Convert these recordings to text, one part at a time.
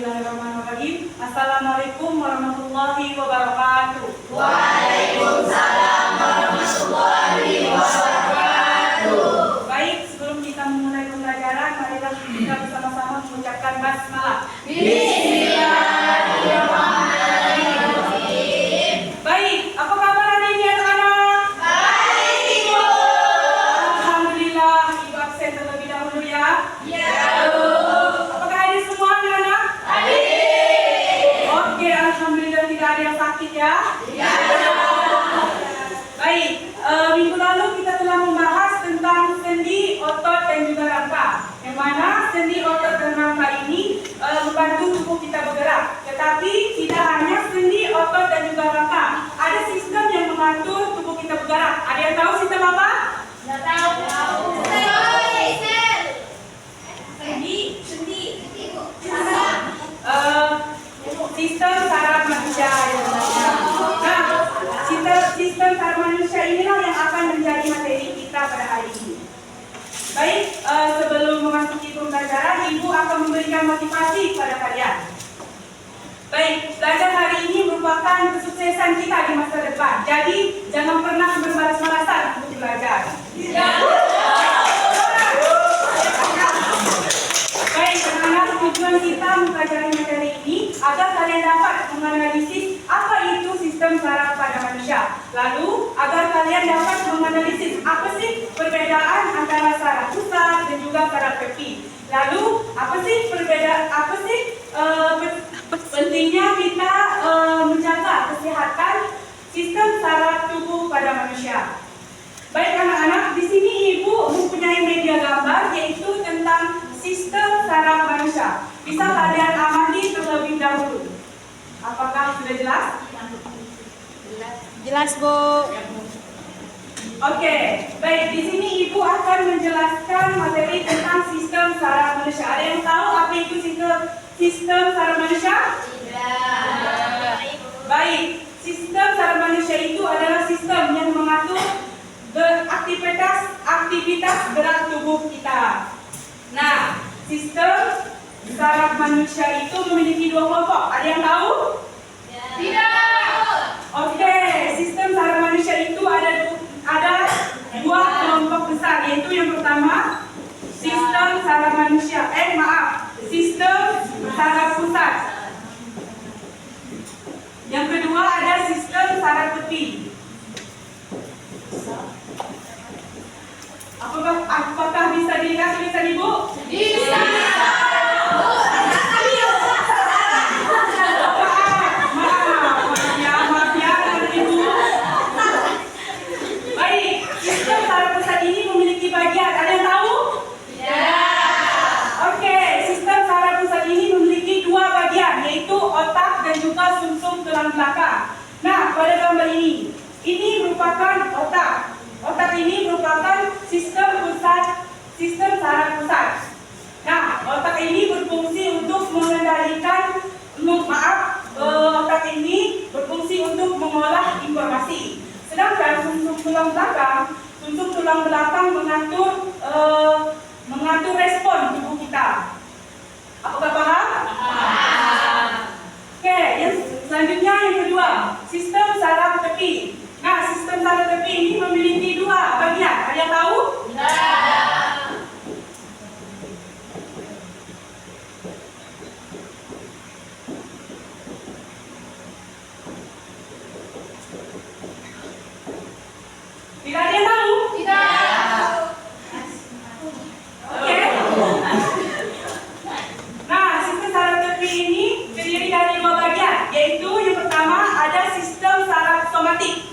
Bismillahirrahmanirrahim. Assalamualaikum warahmatullahi wabarakatuh. Waalaikumsalam warahmatullahi wabarakatuh. Baik, sebelum kita memulai pembelajaran, marilah kita bersama-sama mengucapkan basmalah. Bismillahirrahmanirrahim. Baik, apa kabar hari ini anak-anak? Baik, Ibu. Alhamdulillah, Ibu absen terlebih dahulu ya. Ya. Apakah hadir semua anak-anak? Hadir. Oke, alhamdulillah tidak ada yang sakit ya. Ya. Baik, minggu lalu kita telah membahas tentang sendi, otot, dan juga rangka. Yang mana sendi, otot, dan rangka ini membantu tubuh kita bergerak. Tetapi tidak hanya sendi, otot, dan juga rangka. Ada sistem yang mengatur tubuh kita bergerak. Ada yang tahu sistem apa? Nggak tahu. Sistem saraf manusia. Nah, sistem saraf manusia inilah yang akan menjadi materi kita pada hari ini. Baik, sebelum memasuki pembelajaran, Ibu akan memberikan motivasi kepada kalian. Baik, belajar hari ini merupakan kesuksesan kita di masa depan. Jadi, jangan pernah bermalas-malasan untuk belajar. Baik, anak-anak, tujuan kita mempelajari materi ini agar kalian dapat menganalisis apa itu sistem saraf pada manusia. Lalu, agar kalian dapat menganalisis apa sih perbedaan antara saraf pusat dan juga saraf tepi. Lalu, apa sih pentingnya kita menjaga kesehatan sistem saraf tubuh pada manusia. Baik anak-anak, di sini Ibu mempunyai media gambar yaitu tentang sistem saraf manusia. Bisa kalian amati terlebih dahulu. Apakah sudah jelas? Jelas, Bu. Oke, baik. Di sini Ibu akan menjelaskan materi tentang sistem saraf manusia. Ada yang tahu apa itu sistem saraf manusia? Tidak. Baik, sistem saraf manusia itu adalah sistem yang mengatur aktivitas gerak tubuh kita. Nah, sistem saraf manusia itu memiliki dua kelompok. Ada yang tahu? Tidak. Oke, sistem saraf manusia itu ada dua kelompok besar, yaitu yang pertama sistem saraf manusia. Sistem saraf pusat. Yang kedua ada sistem saraf tepi. Apakah bisa dilihat tulisan Ibu? Bisa. Maaf ya, Ibu. Baik, sistem saraf pusat ini memiliki bagian. Ada yang tahu? Oke, sistem saraf pusat ini memiliki dua bagian, yaitu otak dan juga sumsum tulang belakang. Nah, pada gambar ini merupakan otak. Otak ini merupakan sistem saraf pusat. Nah, otak ini berfungsi untuk mengendalikan, otak ini berfungsi untuk mengolah informasi. Sedangkan sumsum tulang belakang mengatur respon tubuh kita. Apakah paham? Oke, yang selanjutnya yang kedua, sistem saraf tepi. Nah, sistem saraf tepi ini memiliki dua bagian. Ada yang tahu? Tidak ada yang tahu? Oke. Nah, sistem saraf tepi ini terdiri dari dua bagian, yaitu yang pertama ada sistem saraf somatik.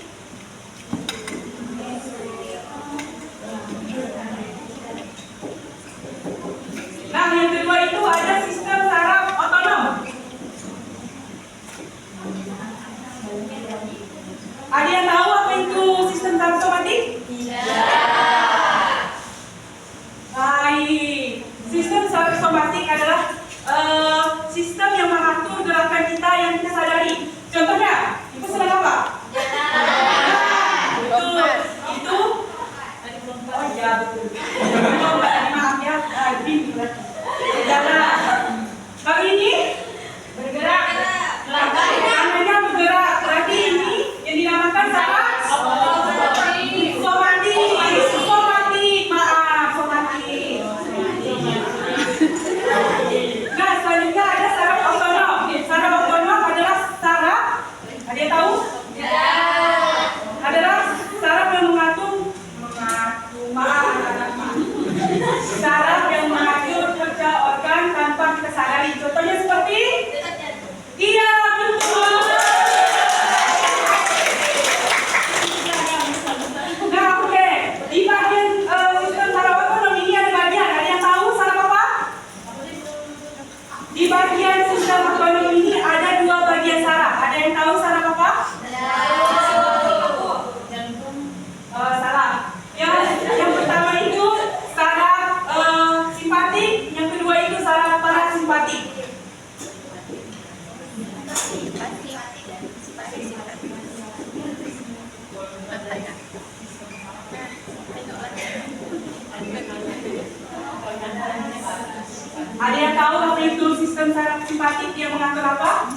Ada yang tahu apa itu sistem saraf simpatik yang mengatur apa?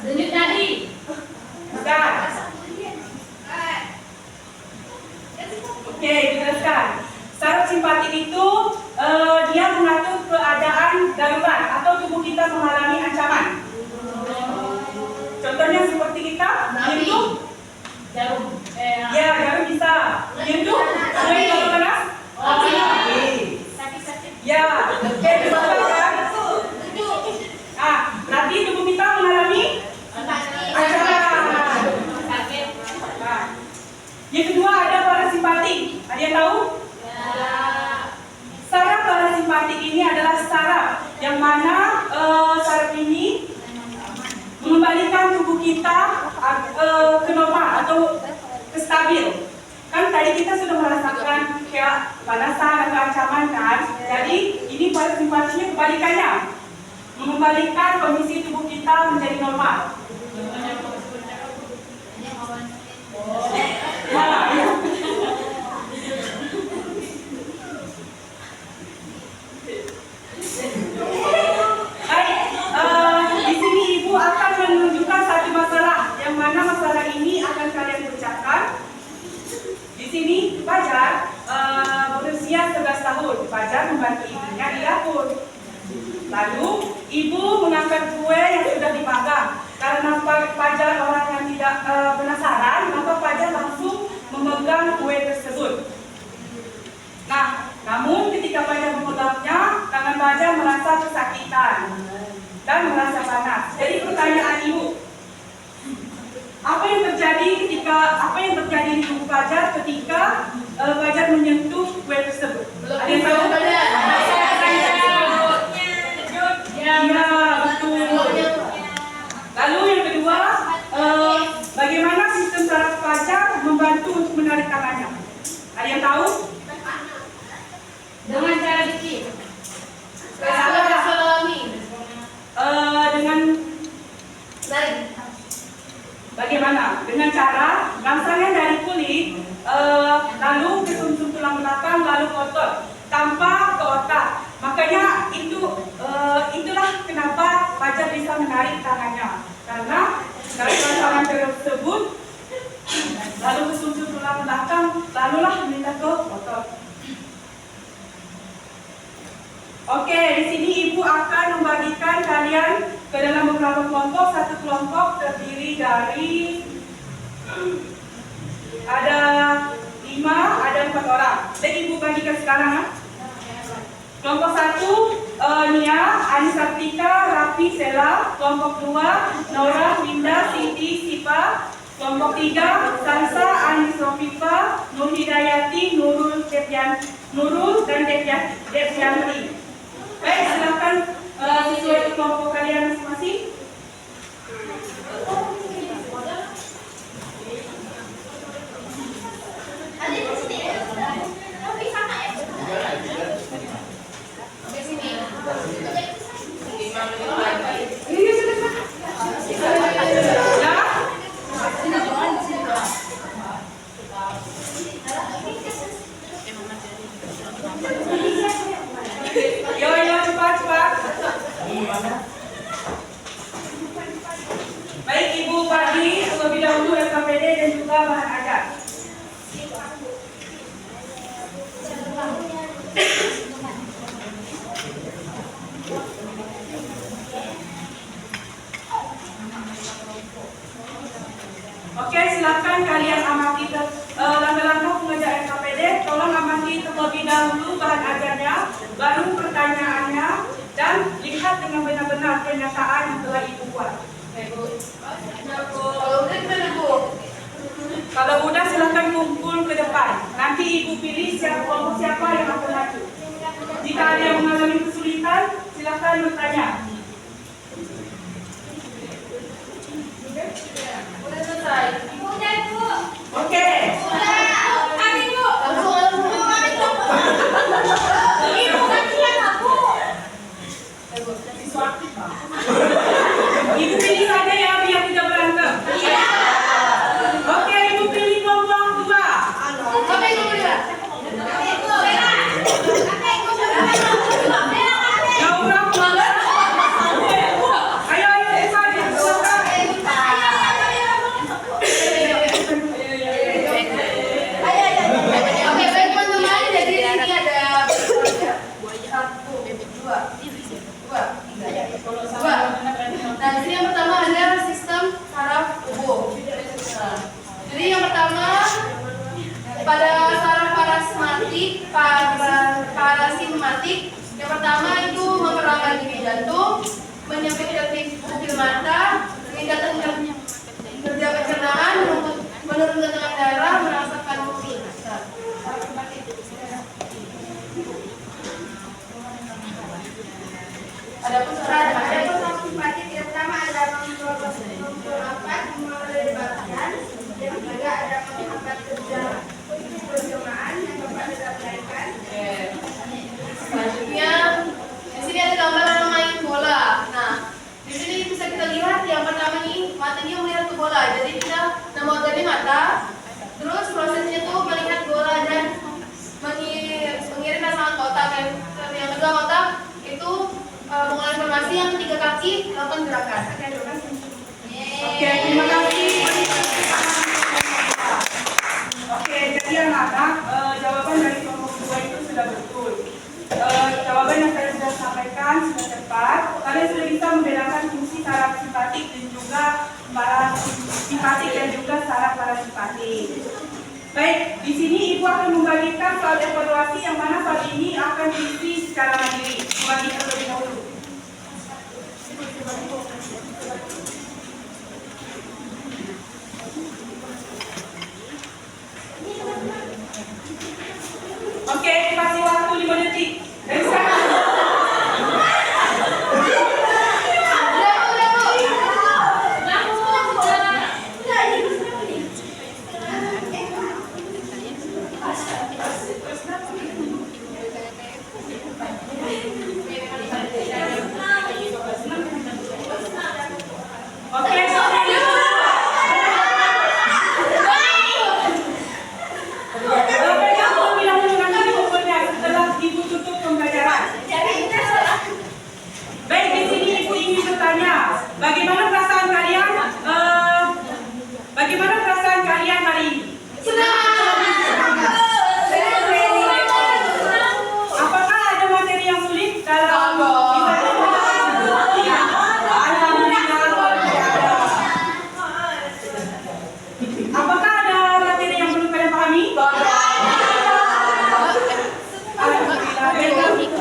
Denyut nadi. Bukan. Oke, jelaskan. Saraf simpatik itu dia mengatur keadaan darurat atau tubuh kita mengalami ancaman. Contohnya seperti kita menyentuh Jarum. ya jarum bisa menyentuh sungai kalau panas. Sakit-sakit. Ya, oke betul kan? Ah, berarti tubuh kita mengalami ancaman. Sakit. Nah, yang kedua ada parasimpatik. Ada yang tahu? Saraf parasimpatik ini adalah saraf yang mana saraf ini mengembalikan tubuh kita ke normal atau ke stabil. Kan tadi kita sudah merasakan kayak panasan atau ancaman kan. Jadi ini parasimpatiknya kebalikannya, mengembalikan kondisi tubuh kita menjadi normal. Baik, di sini ibu akan menunjukkan satu masalah, yang mana masalah ini akan kalian pecahkan. Di sini Fajar berusia 11 tahun. Fajar membantu ibunya di dapur. Lalu ibu mengangkat kue yang sudah dipanggang. Karena Fajar orang yang tidak penasaran, maka Fajar langsung memegang kue tersebut. Nah, namun ketika Fajar memegangnya, tangan Fajar merasa kesakitan dan merasa panas. Jadi pertanyaan ibu, apa yang terjadi di tubuh Fajar ketika Fajar menyentuh kue tersebut? Ada yang tahu? Iya, betul. Lalu yang kedua, bagaimana sistem saraf Fajar membantu untuk menarik tangannya? Ada yang tahu? Dengan cara dikit. Dengan bagaimana? Dengan cara rangsangan dari kulit, lalu ke sumsum tulang belakang, lalu ke otot, tanpa ke otak. Makanya itulah kenapa Fajar bisa menarik tangannya, karena dari rangsangan tersebut, lalu ke sumsum tulang belakang, lalulah melintas ke otot. Oke, di sini ibu akan membagikan kalian ke dalam beberapa kelompok. Satu kelompok terdiri dari ada 5, ada 4 orang. Jadi ibu bagikan sekarang ya. Kelompok 1 Nia, Anisartika, Rafi, Sela. Kelompok 2 Nora, Winda, Siti, Sipa. Kelompok 3 Sansa, Anis, Rofifa, Nur Hidayati, Nurul dan Devyanti. Baik, silakan sesuai kelompok kalian masing-masing. Yo, cepat. Baik, ibu bagi terlebih dahulu LKPD dan juga bahan ajar. Oke, silakan kalian amati langkah-langkah pengajar LKPD. Tolong amati terlebih dahulu bahan ajarnya, baru pertanyaannya, dan lihat dengan benar-benar kenyataan yang telah ibu buat. Kalau udah silakan kumpul ke depan. Nanti ibu pilih siapa yang akan maju. Jika ada yang mengalami kesulitan, silakan bertanya. Udah selesai. Udah, Ibu. Oke. Ibu pilih saja ya, biar tidak berantem. Iya. Oke, ibu pilih kelompok 2. Oke, Ibu. pertama pada saraf parasimpatik. Yang pertama itu memperlambat denyut jantung, menyempitkan pupil mata, meningkatkan kerja pencernaan, menurunkan tekanan darah, merangsangkan nyeri. Adapun saraf simpatik yang pertama ada memperlambat mengelola bagian, yang ketiga ada menghambat kerja penjelmaan yang keempat adalah melahirkan. Selanjutnya di sini ada gambar orang main bola. Nah, di sini bisa kita lihat yang pertama nih mata dia melihat ke bola. Jadi kita nama organnya mata. Terus prosesnya tuh melihat bola dan mengirim rasa ke otak. Yang kedua otak itu mengolah informasi. Yang ketiga kaki melakukan gerakan. Oke, terima kasih. Oke, jadi anak-anak, jawaban dari kelompok 2 itu sudah betul. Jawaban yang saya sudah sampaikan sudah tepat. Kalian sudah bisa membedakan fungsi saraf simpatik dan juga parasimpatik dan juga saraf parasimpatik. Baik, di sini Ibu akan membagikan soal evaluasi yang mana soal ini akan diisi secara mandiri. Bagi terlebih dahulu. Oke, kasih waktu 5 detik. Dan sekarang. Oke, setelah Ibu tutup pembelajaran. Baik, di sini Ibu ingin bertanya, bagaimana perasaan kalian? Bagaimana perasaan kalian hari ini? Apakah ada materi yang sulit dalam? Apakah ada materi yang belum kalian pahami?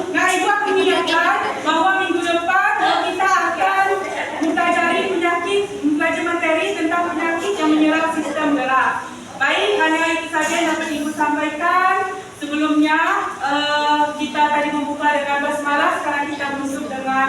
Nah, Ibu akan mengingatkan bahwa minggu depan kita akan mempelajari materi tentang penyakit yang menyerang sistem gerak. Baik, hanya itu saja yang dapat Ibu sampaikan. Sebelumnya kita tadi membuka dengan basmalah, sekarang kita masuk dengan